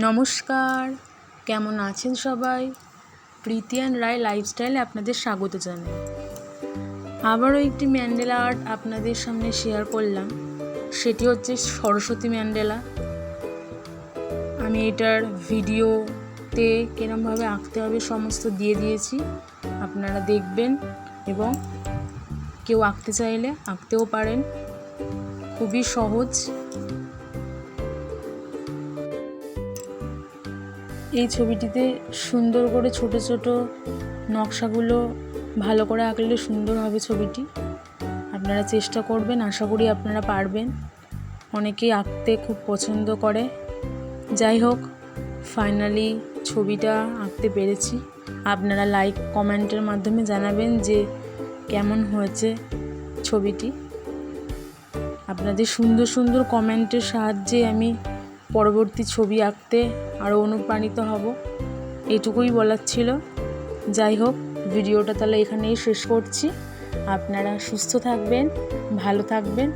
নমস্কার, কেমন আছেন সবাই? প্রীতিয়ান রায় লাইফস্টাইলে আপনাদের স্বাগত জানাই। আবারও একটি ম্যান্ডেলা আর্ট আপনাদের সামনে শেয়ার করলাম। সেটি হচ্ছে সরস্বতী ম্যান্ডেলা। আমি এটার ভিডিওতে কিরমভাবে আঁকতে হবে সমস্ত দিয়ে দিয়েছি, আপনারা দেখবেন এবং কেউ আঁকতে চাইলে আঁকতেও পারেন। খুবই সহজ। এই ছবিটিতে সুন্দর করে ছোট ছোট নকশাগুলো ভালো করে আঁকলে সুন্দর হবে ছবিটি। আপনারা চেষ্টা করবেন, আশা করি আপনারা পারবেন। অনেকেই আঁকতে খুব পছন্দ করে। যাই হোক, ফাইনালি ছবিটা আঁকতে পেরেছি। আপনারা লাইক কমেন্টের মাধ্যমে জানাবেন যে কেমন হয়েছে ছবিটি। আপনাদের সুন্দর সুন্দর কমেন্টের সাহায্যে আমি পরবর্তী ছবি আঁকতে আরও অনুপ্রাণিত হব, এটুকুই বলার ছিল। যাই হোক, ভিডিওটা তাহলে এখানেই শেষ করছি। আপনারা সুস্থ থাকবেন, ভালো থাকবেন।